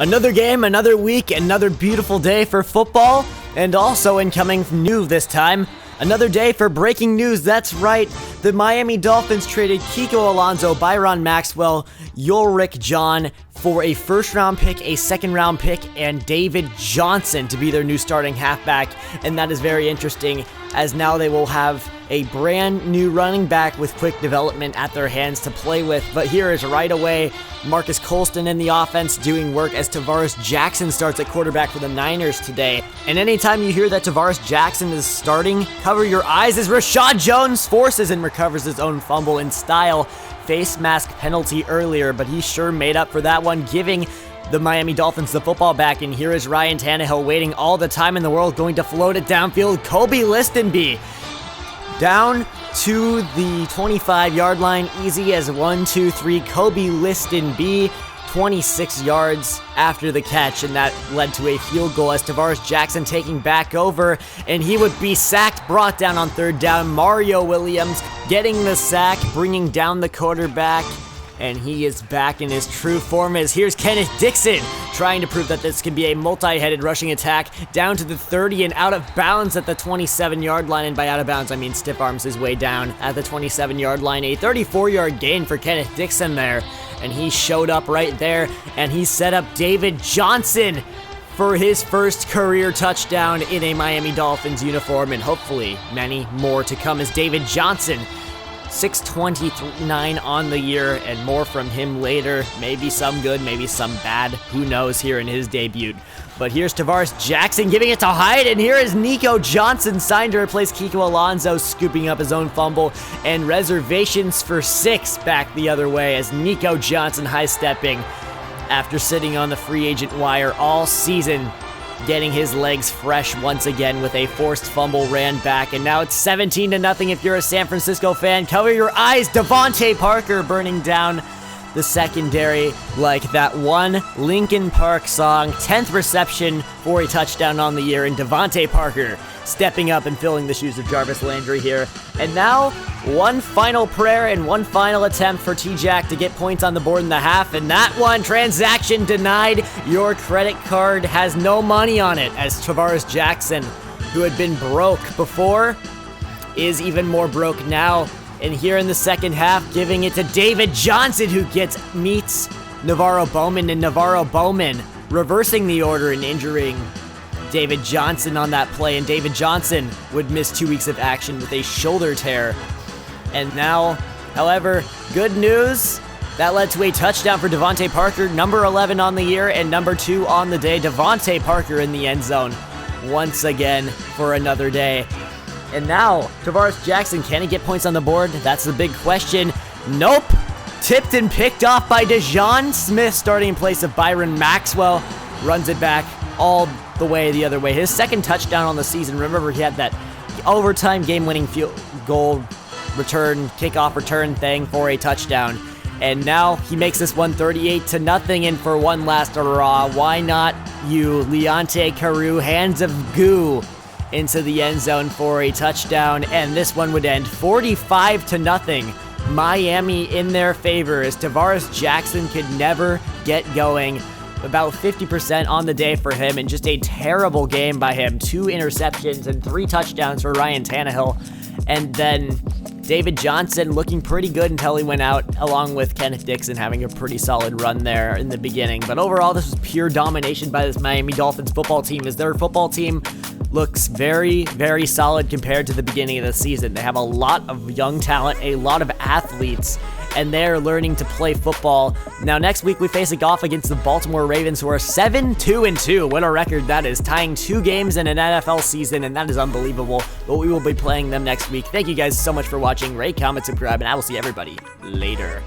Another game, another week, another beautiful day for football, and also incoming new this time, another day for breaking news. That's right, the Miami Dolphins traded Kiko Alonso, Byron Maxwell, Ulrich John for a first-round pick, a second-round pick, and David Johnson to be their new starting halfback, and that is very interesting, as now they will have a brand new running back with quick development at their hands to play with. But here is right away Marcus Colston in the offense doing work as Tavares Jackson starts at quarterback for the Niners today. And anytime you hear that Tavares Jackson is starting, cover your eyes as Rashad Jones forces and recovers his own fumble in style. Face mask penalty earlier, but he sure made up for that one, giving the Miami Dolphins the football back. And here is Ryan Tannehill waiting all the time in the world, going to float it downfield. Kobe Listenby down to the 25-yard line, easy as 1, 2, 3. Kobe Listenby, 26 yards after the catch, and that led to a field goal as Tavares Jackson taking back over, and he would be sacked, brought down on third down. Mario Williams getting the sack, bringing down the quarterback, and he is back in his true form as here's Kenneth Dixon trying to prove that this can be a multi-headed rushing attack down to the 30 and out of bounds at the 27-yard line. And by out of bounds, I mean stiff arms his way down at the 27-yard line. A 34-yard gain for Kenneth Dixon there, and he showed up right there, and he set up David Johnson for his first career touchdown in a Miami Dolphins uniform, and hopefully many more to come as David Johnson, 629 on the year, and more from him later. Maybe some good, maybe some bad. Who knows here in his debut. But here's Tavares Jackson giving it to Hyde, and here is Nico Johnson signed to replace Kiko Alonso, scooping up his own fumble, and reservations for 6 back the other way as Nico Johnson high-stepping after sitting on the free agent wire all season, getting his legs fresh once again with a forced fumble ran back, and now it's 17-0 if you're a San Francisco fan. Cover your eyes, Devontae Parker burning down the secondary like that one Linkin Park song. 10th reception for a touchdown on the year, and Devontae Parker stepping up and filling the shoes of Jarvis Landry here. And now, one final prayer and one final attempt for T-Jack to get points on the board in the half, and that one, transaction denied. Your credit card has no money on it, as Tavares Jackson, who had been broke before, is even more broke now. And here in the second half, giving it to David Johnson, who meets Navarro Bowman, and Navarro Bowman reversing the order and injuring David Johnson on that play, and David Johnson would miss 2 weeks of action with a shoulder tear. And now, however, good news, that led to a touchdown for Devontae Parker, number 11 on the year and number 2 on the day. Devontae Parker in the end zone once again for another day. And now, Tavares Jackson, can he get points on the board? That's the big question. Nope. Tipped and picked off by DeJon Smith, starting in place of Byron Maxwell. Runs it back all the way the other way. His second touchdown on the season. Remember, he had that overtime game-winning field goal return, kickoff return thing for a touchdown. And now he makes this one 38-0, and for one last hurrah, why not you, Leonte Carew, hands of goo, into the end zone for a touchdown, and this one would end 45-0. Miami in their favor as Tavares Jackson could never get going. About 50% on the day for him, and just a terrible game by him. 2 interceptions and 3 touchdowns for Ryan Tannehill. And then David Johnson looking pretty good until he went out, along with Kenneth Dixon having a pretty solid run there in the beginning. But overall, this was pure domination by this Miami Dolphins football team, as their football team looks very, very solid compared to the beginning of the season. They have a lot of young talent, a lot of athletes, and they're learning to play football. Now, next week, we face off against the Baltimore Ravens, who are 7-2-2. What a record that is, tying 2 games in an NFL season, and that is unbelievable. But we will be playing them next week. Thank you guys so much for watching. Rate, comment, subscribe, and I will see everybody later.